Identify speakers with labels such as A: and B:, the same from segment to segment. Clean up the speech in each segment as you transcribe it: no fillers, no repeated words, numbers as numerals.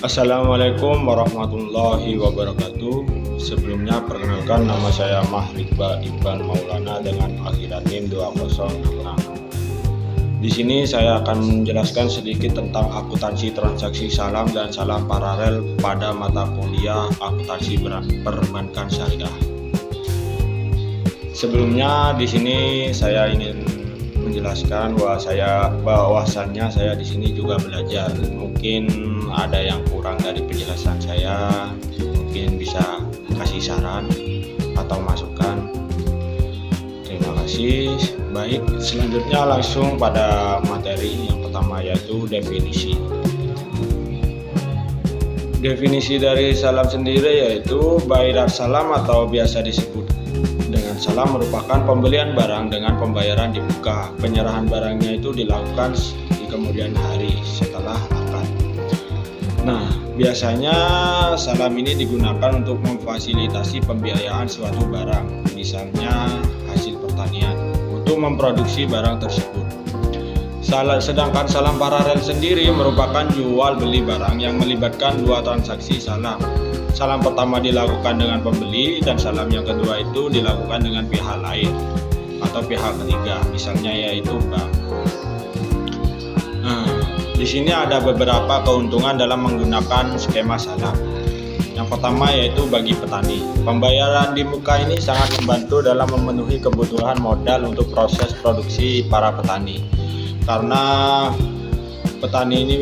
A: Assalamualaikum warahmatullahi wabarakatuh. Sebelumnya perkenalkan, nama saya Mahriba Ibn Maulana dengan akhirat NIM 2066. Di sini saya akan menjelaskan sedikit tentang akuntansi transaksi salam dan salam paralel pada mata kuliah akuntansi perbankan syariah. Sebelumnya di sini saya ingin menjelaskan bahwasannya saya di sini juga belajar. Mungkin ada yang kurang dari penjelasan saya, mungkin bisa kasih saran atau masukan. Terima kasih. Baik, selanjutnya langsung pada materi yang pertama, yaitu definisi. Definisi dari salam sendiri yaitu bayar salam atau biasa disebut dengan salam merupakan pembelian barang dengan pembayaran di muka. Penyerahan barangnya itu dilakukan di kemudian hari setelah akad. Nah, biasanya salam ini digunakan untuk memfasilitasi pembiayaan suatu barang, misalnya hasil pertanian, untuk memproduksi barang tersebut. Sedangkan salam paralel sendiri merupakan jual beli barang yang melibatkan dua transaksi salam. Salam pertama dilakukan dengan pembeli dan salam yang kedua itu dilakukan dengan pihak lain atau pihak ketiga, misalnya yaitu bank. Nah, di sini ada beberapa keuntungan dalam menggunakan skema salam. Yang pertama yaitu bagi petani. Pembayaran di muka ini sangat membantu dalam memenuhi kebutuhan modal untuk proses produksi para petani. Karena petani ini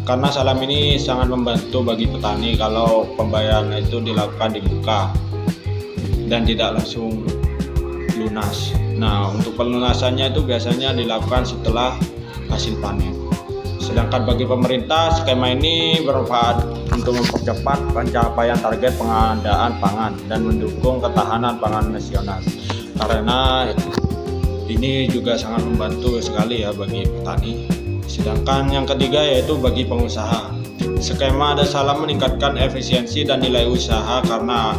A: karena salam ini sangat membantu bagi petani kalau pembayaran itu dilakukan di muka dan tidak langsung lunas. Nah, untuk pelunasannya itu biasanya dilakukan setelah hasil panen. Sedangkan bagi pemerintah, skema ini bermanfaat untuk mempercepat pencapaian target pengadaan pangan dan mendukung ketahanan pangan nasional. Karena ini juga sangat membantu sekali ya bagi petani. Sedangkan yang ketiga yaitu bagi pengusaha. Skema dan salam meningkatkan efisiensi dan nilai usaha karena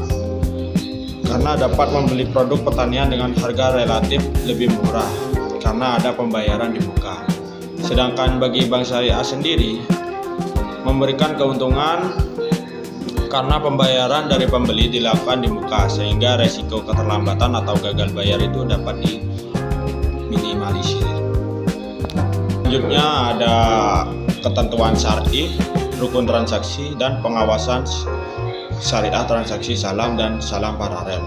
A: dapat membeli produk pertanian dengan harga relatif lebih murah karena ada pembayaran di muka. Sedangkan bagi bank syariah sendiri memberikan keuntungan karena pembayaran dari pembeli dilakukan di muka sehingga resiko keterlambatan atau gagal bayar itu dapat diminimalisir. Selanjutnya ada ketentuan syar'i, rukun transaksi, dan pengawasan syariah transaksi salam dan salam paralel.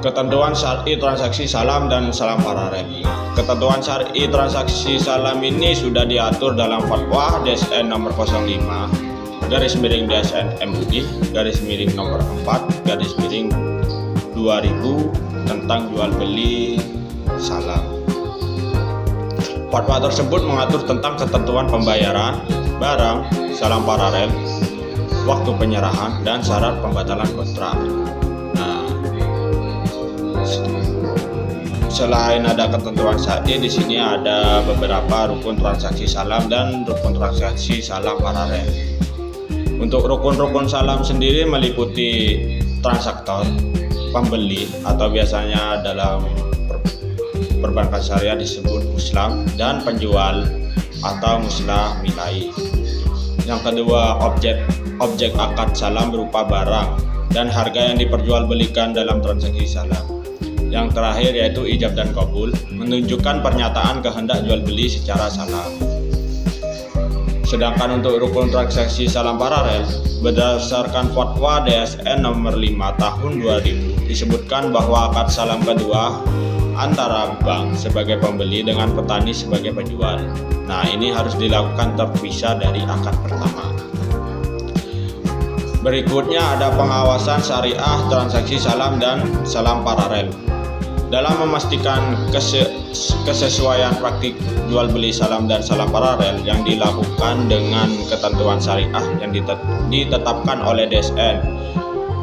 A: Ketentuan syar'i transaksi salam dan salam paralel. Ketentuan syar'i transaksi salam ini sudah diatur dalam Fatwa DSN nomor 05 garis miring DSN MUI garis miring nomor 4 garis miring 2000 tentang jual beli salam. Fatwa tersebut mengatur tentang ketentuan pembayaran barang salam paralel, waktu penyerahan, dan syarat pembatalan kontrak. Nah, selain ada ketentuan syar'i, di sini ada beberapa rukun transaksi salam dan rukun transaksi salam paralel. Untuk rukun-rukun salam sendiri meliputi transaktor, pembeli atau biasanya dalam perbankan syariah disebut muslam, dan penjual atau muslah milai. Yang kedua, objek akad salam berupa barang dan harga yang diperjualbelikan dalam transaksi salam. Yang terakhir yaitu ijab dan qabul, menunjukkan pernyataan kehendak jual beli secara salam. Sedangkan untuk rukun transaksi salam paralel, berdasarkan Fatwa DSN nomor 5 tahun 2000 disebutkan bahwa akad salam kedua antara bank sebagai pembeli dengan petani sebagai penjual. Nah, ini harus dilakukan terpisah dari akad pertama. Berikutnya ada pengawasan syariah transaksi salam dan salam paralel. Dalam memastikan kesesuaian praktik jual beli salam dan salam paralel yang dilakukan dengan ketentuan syariah yang ditetapkan oleh DSN,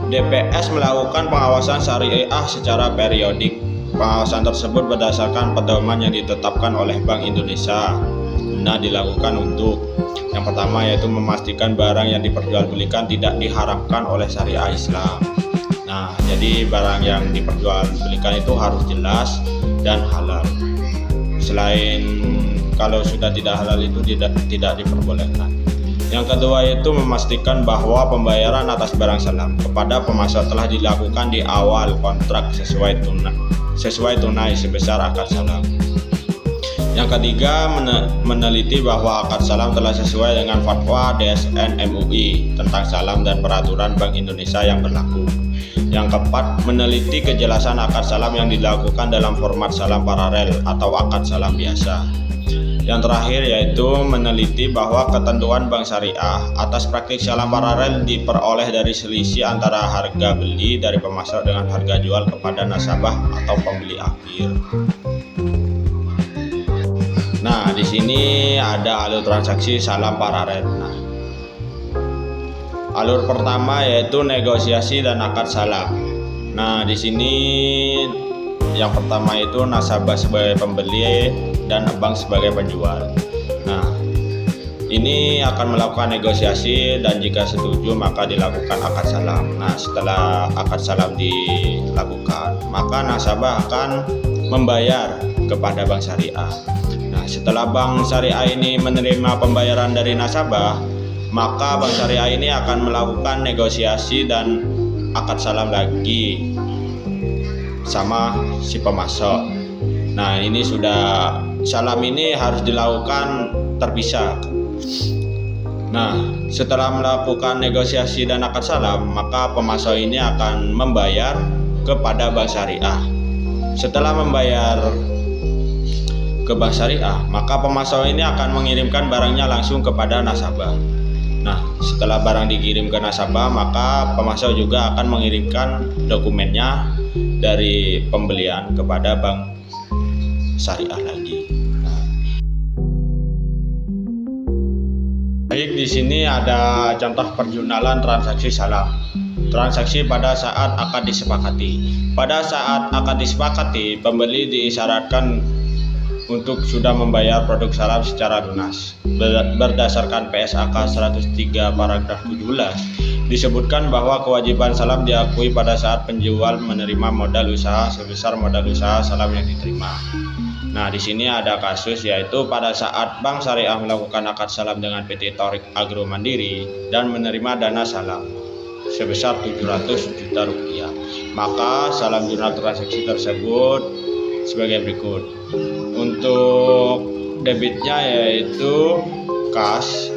A: DPS melakukan pengawasan syariah secara periodik. Pengawasan tersebut berdasarkan pedoman yang ditetapkan oleh Bank Indonesia. Nah, dilakukan untuk yang pertama yaitu memastikan barang yang diperjualbelikan tidak diharamkan oleh syariah Islam. Nah, jadi barang yang diperjualbelikan itu harus jelas dan halal. Selain kalau sudah tidak halal itu tidak diperbolehkan. Yang kedua yaitu memastikan bahwa pembayaran atas barang salam kepada pemasok telah dilakukan di awal kontrak sesuai tunai sebesar akad salam. Yang ketiga, meneliti bahwa akad salam telah sesuai dengan fatwa DSN MUI tentang salam dan peraturan Bank Indonesia yang berlaku. Yang keempat, meneliti kejelasan akad salam yang dilakukan dalam format salam paralel atau akad salam biasa. Yang terakhir yaitu meneliti bahwa ketentuan bank syariah atas praktik salam paralel diperoleh dari selisih antara harga beli dari pemasok dengan harga jual kepada nasabah atau pembeli akhir. Nah, di sini ada alur transaksi salam paralel. Nah, alur pertama yaitu negosiasi dan akad salam. Nah, di sini yang pertama itu nasabah sebagai pembeli dan bank sebagai penjual. Nah, ini akan melakukan negosiasi dan jika setuju maka dilakukan akad salam. Nah, setelah akad salam dilakukan, maka nasabah akan membayar kepada bank syariah. Setelah bank syariah ini menerima pembayaran dari nasabah, maka bank syariah ini akan melakukan negosiasi dan akad salam lagi sama si pemasok. Nah, ini sudah salam ini harus dilakukan terpisah. Nah, setelah melakukan negosiasi dan akad salam, maka pemasok ini akan membayar kepada bank syariah. Setelah membayar ke bank syariah, maka pemasok ini akan mengirimkan barangnya langsung kepada nasabah. Nah, setelah barang dikirim ke nasabah, maka pemasok juga akan mengirimkan dokumennya dari pembelian kepada bank syariah lagi. Nah, baik, di sini ada contoh perjunalan transaksi salam. Transaksi pada saat akad disepakati. Pada saat akad disepakati, pembeli diisyaratkan untuk sudah membayar produk salam secara lunas. Berdasarkan PSAK 103 paragraf 17 disebutkan bahwa kewajiban salam diakui pada saat penjual menerima modal usaha sebesar modal usaha salam yang diterima. Nah, di sini ada kasus yaitu pada saat Bank Syariah melakukan akad salam dengan PT Taurik Agro Mandiri dan menerima dana salam sebesar 700 juta rupiah. Maka salam jurnal transaksi tersebut sebagai berikut. Untuk debitnya yaitu kas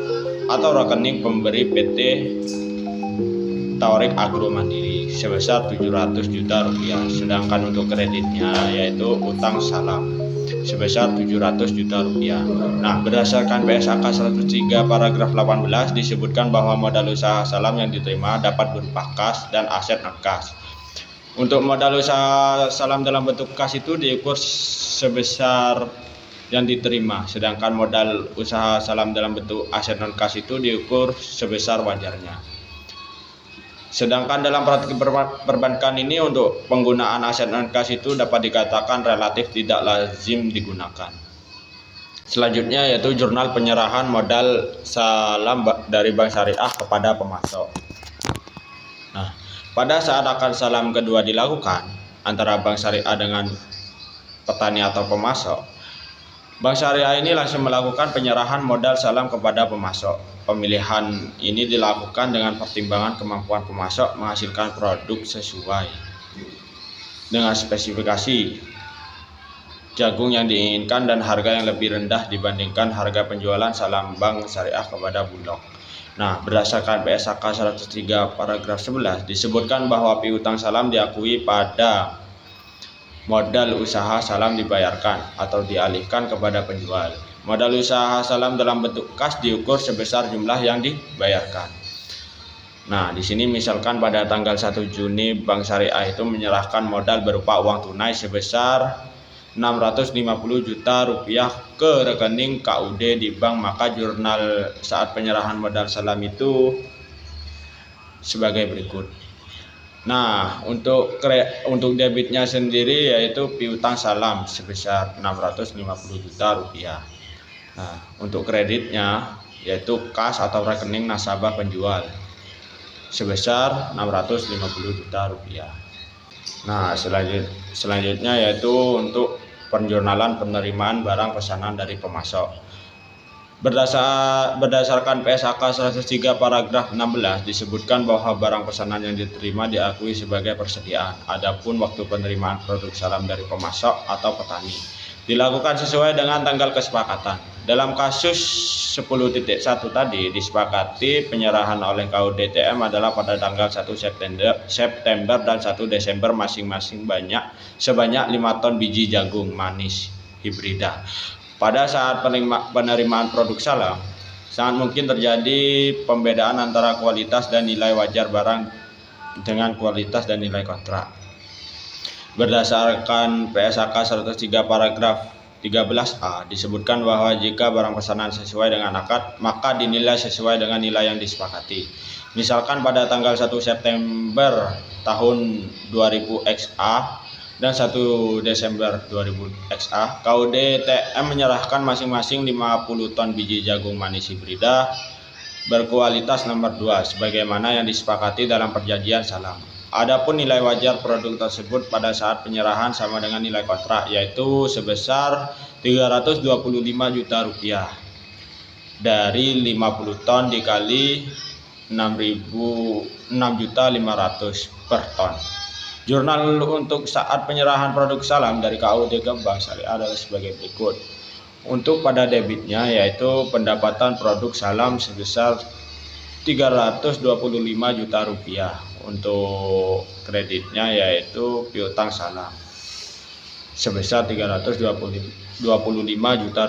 A: atau rekening pemberi PT Taurik Agro Mandiri sebesar 700 juta rupiah. Sedangkan untuk kreditnya yaitu utang salam sebesar 700 juta rupiah. Nah, berdasarkan PSAK 103 paragraf 18 disebutkan bahwa modal usaha salam yang diterima dapat berupa kas dan aset non-kas. Untuk modal usaha salam dalam bentuk kas itu diukur sebesar yang diterima, sedangkan modal usaha salam dalam bentuk aset non kas itu diukur sebesar wajarnya. Sedangkan dalam praktik perbankan ini untuk penggunaan aset non kas itu dapat dikatakan relatif tidak lazim digunakan. Selanjutnya yaitu jurnal penyerahan modal salam dari bank syariah kepada pemasok. Nah, pada saat akad salam kedua dilakukan antara bank syariah dengan petani atau pemasok, bank syariah ini langsung melakukan penyerahan modal salam kepada pemasok. Pemilihan ini dilakukan dengan pertimbangan kemampuan pemasok menghasilkan produk sesuai dengan spesifikasi jagung yang diinginkan dan harga yang lebih rendah dibandingkan harga penjualan salam bank syariah kepada Bulog. Nah, berdasarkan PSAK 103 paragraf 11 disebutkan bahwa piutang salam diakui pada modal usaha salam dibayarkan atau dialihkan kepada penjual. Modal usaha salam dalam bentuk kas diukur sebesar jumlah yang dibayarkan. Nah, di sini misalkan pada tanggal 1 Juni Bank Syariah itu menyerahkan modal berupa uang tunai sebesar 650 juta rupiah ke rekening KUD di bank, maka jurnal saat penyerahan modal salam itu sebagai berikut. Nah, untuk debitnya sendiri yaitu piutang salam sebesar 650 juta rupiah. Nah, untuk kreditnya yaitu kas atau rekening nasabah penjual sebesar 650 juta rupiah. Nah, selanjutnya yaitu untuk penjurnalan penerimaan barang pesanan dari pemasok. Berdasarkan PSAK 103 paragraf 16 disebutkan bahwa barang pesanan yang diterima diakui sebagai persediaan. Adapun waktu penerimaan produk salam dari pemasok atau petani dilakukan sesuai dengan tanggal kesepakatan. Dalam kasus 10.1 tadi disepakati penyerahan oleh KUD TM adalah pada tanggal 1 September dan 1 Desember masing-masing sebanyak 5 ton biji jagung manis hibrida. Pada saat penerimaan produk salam, sangat mungkin terjadi pembedaan antara kualitas dan nilai wajar barang dengan kualitas dan nilai kontrak. Berdasarkan PSAK 103 paragraf 13A disebutkan bahwa jika barang pesanan sesuai dengan akad, maka dinilai sesuai dengan nilai yang disepakati. Misalkan pada tanggal 1 September tahun 2000 XA dan 1 Desember 2000 XA, KUD TM menyerahkan masing-masing 50 ton biji jagung manis hibrida berkualitas nomor 2 sebagaimana yang disepakati dalam perjanjian salam. Adapun nilai wajar produk tersebut pada saat penyerahan sama dengan nilai kontrak, yaitu sebesar Rp325 juta dari 50 ton dikali 6.500 per ton. Jurnal untuk saat penyerahan produk salam dari KUD ke Bank Syariah adalah sebagai berikut. Untuk pada debitnya yaitu pendapatan produk salam sebesar Rp325 juta. Untuk kreditnya yaitu piutang salam sebesar Rp325 juta.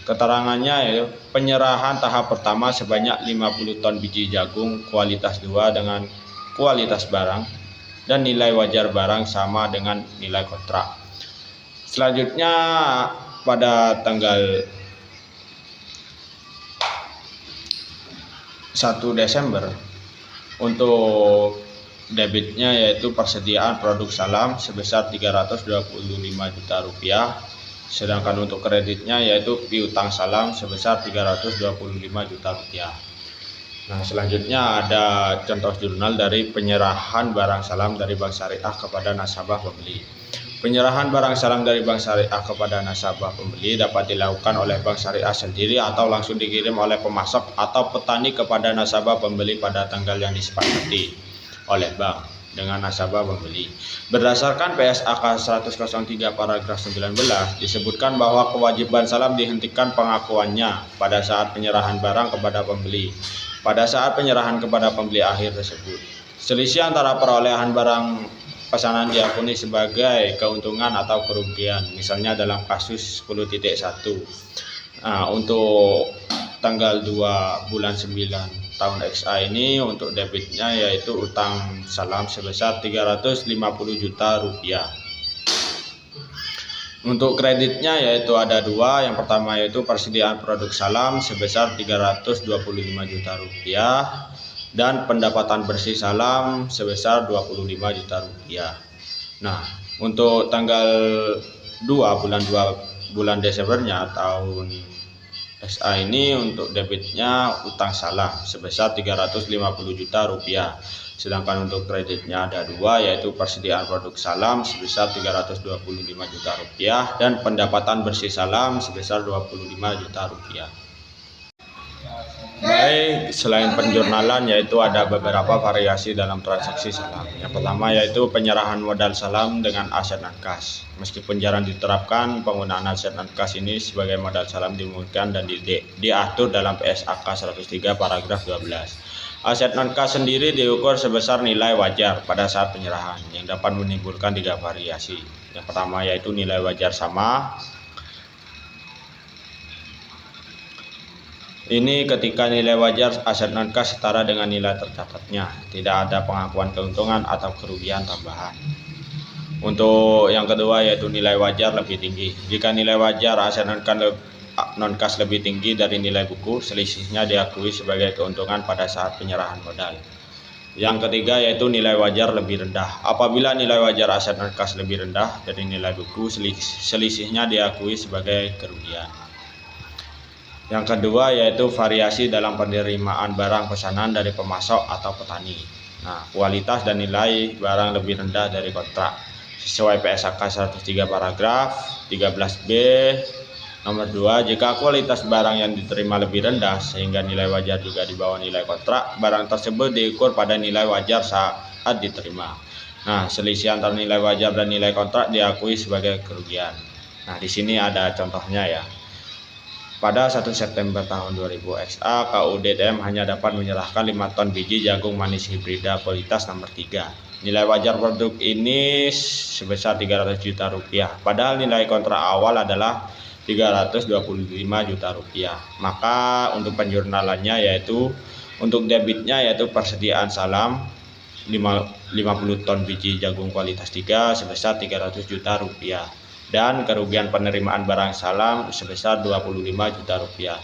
A: Keterangannya yaitu penyerahan tahap pertama sebanyak 50 ton biji jagung kualitas 2 dengan kualitas barang dan nilai wajar barang sama dengan nilai kontrak. Selanjutnya pada tanggal 1 Desember untuk debitnya yaitu persediaan produk salam sebesar Rp325 juta, sedangkan untuk kreditnya yaitu piutang salam sebesar Rp325 juta. Nah, selanjutnya ada contoh jurnal dari penyerahan barang salam dari Bank Syariah kepada nasabah pembeli. Penyerahan barang salam dari Bank Syariah kepada nasabah pembeli dapat dilakukan oleh Bank Syariah sendiri atau langsung dikirim oleh pemasok atau petani kepada nasabah pembeli pada tanggal yang disepakati oleh bank dengan nasabah pembeli. Berdasarkan PSAK 103 paragraf 19 disebutkan bahwa kewajiban salam dihentikan pengakuannya pada saat penyerahan barang kepada pembeli. Pada saat penyerahan kepada pembeli akhir tersebut, selisih antara perolehan barang pesanan diakui sebagai keuntungan atau kerugian, misalnya dalam kasus 10.1. Nah, untuk tanggal 2 bulan 9 tahun XA ini untuk debitnya yaitu utang salam sebesar Rp350 juta. Untuk kreditnya yaitu ada dua. Yang pertama yaitu persediaan produk salam sebesar Rp325 juta dan pendapatan bersih salam sebesar Rp25 juta. Nah, untuk tanggal 2 bulan Desembernya tahun SA ini untuk debitnya utang salam sebesar Rp350 juta. Sedangkan untuk kreditnya ada dua, yaitu persediaan produk salam sebesar Rp325 juta dan pendapatan bersih salam sebesar Rp25 juta. Baik, selain penjurnalan yaitu ada beberapa variasi dalam transaksi salam. Yang pertama yaitu penyerahan modal salam dengan aset non-kas. Meskipun jarang diterapkan, penggunaan aset non-kas ini sebagai modal salam dimungkinkan dan diatur dalam PSAK 103 paragraf 12. Aset non-kas sendiri diukur sebesar nilai wajar pada saat penyerahan yang dapat menimbulkan tiga variasi. Yang pertama yaitu nilai wajar sama. Ini ketika nilai wajar aset non-kas setara dengan nilai tercatatnya, tidak ada pengakuan keuntungan atau kerugian tambahan. Untuk yang kedua yaitu nilai wajar lebih tinggi. Jika nilai wajar aset non-kas lebih tinggi dari nilai buku, selisihnya diakui sebagai keuntungan pada saat penyerahan modal. Yang ketiga yaitu nilai wajar lebih rendah. Apabila nilai wajar aset non-kas lebih rendah dari nilai buku, selisihnya diakui sebagai kerugian. Yang kedua yaitu variasi dalam penerimaan barang pesanan dari pemasok atau petani. Nah, kualitas dan nilai barang lebih rendah dari kontrak. sesuai PSAK 103 paragraf 13B nomor 2, jika kualitas barang yang diterima lebih rendah sehingga nilai wajar juga di bawah nilai kontrak, barang tersebut diukur pada nilai wajar saat diterima. Nah, selisih antara nilai wajar dan nilai kontrak diakui sebagai kerugian. Nah, di sini ada contohnya ya. Pada 1 September tahun 2000 XA, KUDTM hanya dapat menyerahkan 5 ton biji jagung manis hibrida kualitas nomor 3. Nilai wajar produk ini sebesar 300 juta rupiah. Padahal nilai kontrak awal adalah 325 juta rupiah. Maka untuk penjurnalannya yaitu untuk debitnya yaitu persediaan salam 50 ton biji jagung kualitas 3 sebesar 300 juta rupiah. Dan kerugian penerimaan barang salam sebesar 25 juta rupiah.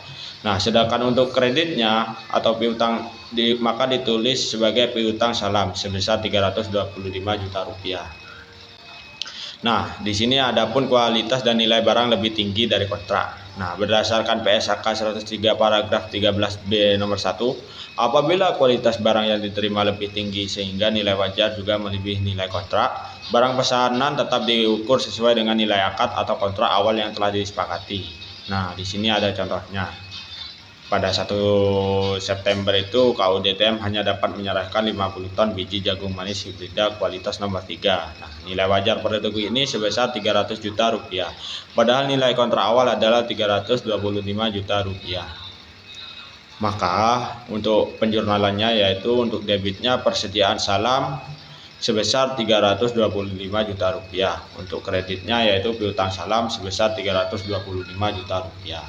A: Nah, sedangkan untuk kreditnya atau piutang maka ditulis sebagai piutang salam sebesar 325 juta rupiah. Nah, di sini adapun kualitas dan nilai barang lebih tinggi dari kontrak. Nah, berdasarkan PSAK 103 paragraf 13B nomor 1, apabila kualitas barang yang diterima lebih tinggi sehingga nilai wajar juga melebihi nilai kontrak, barang pesanan tetap diukur sesuai dengan nilai akad atau kontrak awal yang telah disepakati. Nah, di sini ada contohnya. Pada 1 September itu KUDTM hanya dapat menyerahkan 50 ton biji jagung manis hibrida kualitas nomor 3. Nah, nilai wajar produk ini sebesar 300 juta rupiah. Padahal nilai kontrak awal adalah 325 juta rupiah. Maka untuk penjurnalannya yaitu untuk debitnya persediaan salam sebesar 325 juta rupiah. Untuk kreditnya yaitu piutang salam sebesar 325 juta rupiah.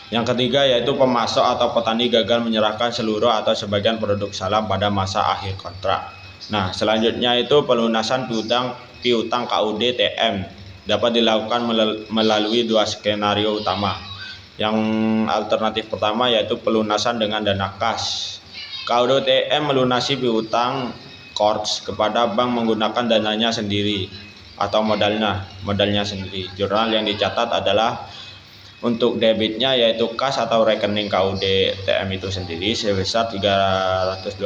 A: Yang ketiga yaitu pemasok atau petani gagal menyerahkan seluruh atau sebagian produk salam pada masa akhir kontrak. Nah, selanjutnya itu pelunasan piutang KUDTM dapat dilakukan melalui 2 skenario utama. Yang alternatif pertama yaitu pelunasan dengan dana kas. KUDTM melunasi piutang KORS kepada bank menggunakan dananya sendiri atau modalnya sendiri. Jurnal yang dicatat adalah untuk debitnya yaitu kas atau rekening KUDTM itu sendiri sebesar 325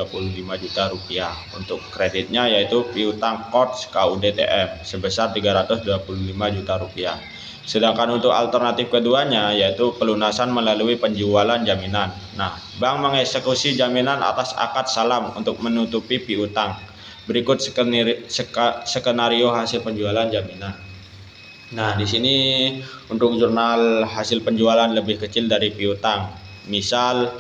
A: juta rupiah. Untuk kreditnya yaitu piutang KORS KUDTM sebesar 325 juta rupiah. Sedangkan untuk alternatif keduanya yaitu pelunasan melalui penjualan jaminan. Nah, bank mengeksekusi jaminan atas akad salam untuk menutupi piutang. Berikut skenario hasil penjualan jaminan. Nah, di sini untuk jurnal hasil penjualan lebih kecil dari piutang, misal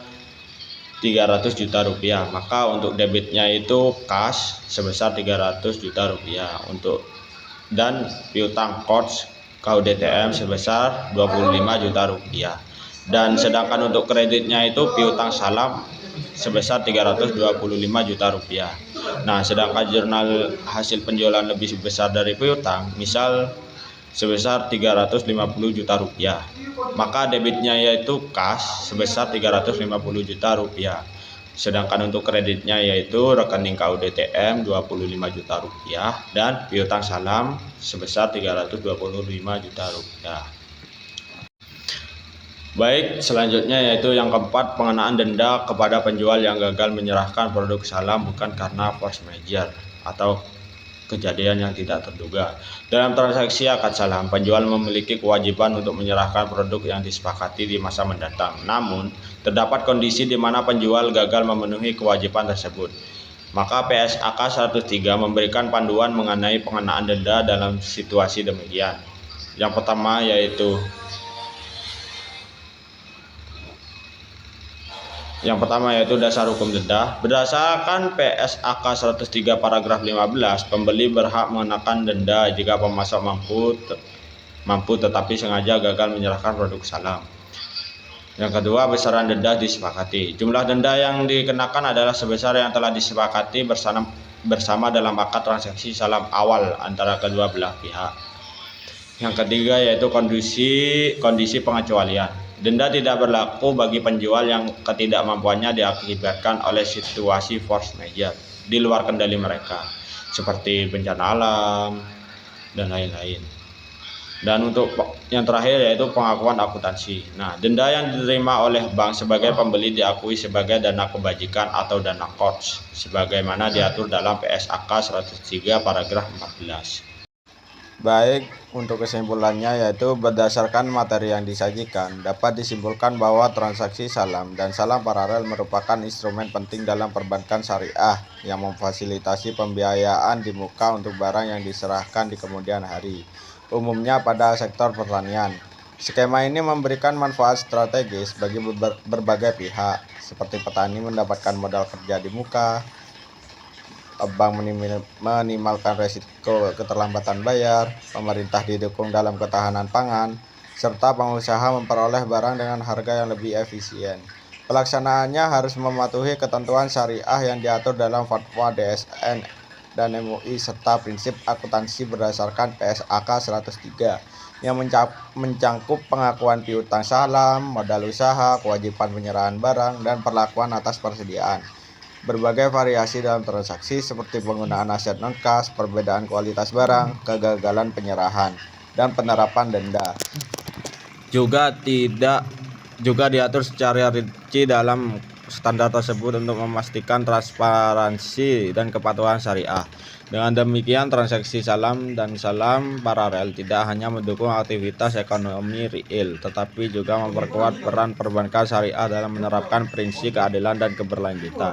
A: 300 juta rupiah, maka untuk debitnya itu kas sebesar 300 juta rupiah dan piutang KORS KUDTM sebesar 25 juta rupiah. Dan sedangkan untuk kreditnya itu piutang salam sebesar 325 juta rupiah. Nah, sedangkan jurnal hasil penjualan lebih besar dari piutang, misal sebesar 350 juta rupiah, maka debitnya yaitu kas sebesar 350 juta rupiah. Sedangkan untuk kreditnya yaitu rekening KUDTM 25 juta rupiah dan piutang salam sebesar 325 juta rupiah. Baik, selanjutnya yaitu yang keempat, pengenaan denda kepada penjual yang gagal menyerahkan produk salam bukan karena force majeure atau kejadian yang tidak terduga. Dalam transaksi akad salam, penjual memiliki kewajiban untuk menyerahkan produk yang disepakati di masa mendatang. Namun, terdapat kondisi di mana penjual gagal memenuhi kewajiban tersebut. Maka PSAK 103 memberikan panduan mengenai pengenaan denda dalam situasi demikian. Yang pertama yaitu dasar hukum denda. Berdasarkan PSAK 103 paragraf 15, pembeli berhak mengenakan denda jika pemasok mampu tetapi sengaja gagal menyerahkan produk salam. Yang kedua, besaran denda disepakati. Jumlah denda yang dikenakan adalah sebesar yang telah disepakati bersama dalam akad transaksi salam awal antara kedua belah pihak. Yang ketiga yaitu kondisi pengecualian. Denda tidak berlaku bagi penjual yang ketidakmampuannya diakibatkan oleh situasi force majeure di luar kendali mereka, seperti bencana alam dan lain-lain. Dan untuk Yang terakhir yaitu pengakuan akuntansi. Nah, denda yang diterima oleh bank sebagai pembeli diakui sebagai dana kebajikan atau dana kots, sebagaimana diatur dalam PSAK 103 paragraf 14. Baik, untuk kesimpulannya yaitu berdasarkan materi yang disajikan, dapat disimpulkan bahwa transaksi salam dan salam paralel merupakan instrumen penting dalam perbankan syariah yang memfasilitasi pembiayaan di muka untuk barang yang diserahkan di kemudian hari, umumnya pada sektor pertanian. Skema ini memberikan manfaat strategis bagi berbagai pihak, seperti petani mendapatkan modal kerja di muka, bank minimalkan resiko keterlambatan bayar, pemerintah didukung dalam ketahanan pangan, serta pengusaha memperoleh barang dengan harga yang lebih efisien. Pelaksanaannya harus mematuhi ketentuan syariah yang diatur dalam fatwa DSN dan MUI serta prinsip akuntansi berdasarkan PSAK 103 yang mencangkup pengakuan piutang salam, modal usaha, kewajiban penyerahan barang, dan perlakuan atas persediaan. Berbagai variasi dalam transaksi seperti penggunaan aset non-kas, perbedaan kualitas barang, kegagalan penyerahan, dan penerapan denda. Juga diatur secara rinci dalam standar tersebut untuk memastikan transparansi dan kepatuhan syariah. Dengan demikian, transaksi salam dan salam paralel tidak hanya mendukung aktivitas ekonomi real, tetapi juga memperkuat peran perbankan syariah dalam menerapkan prinsip keadilan dan keberlanjutan.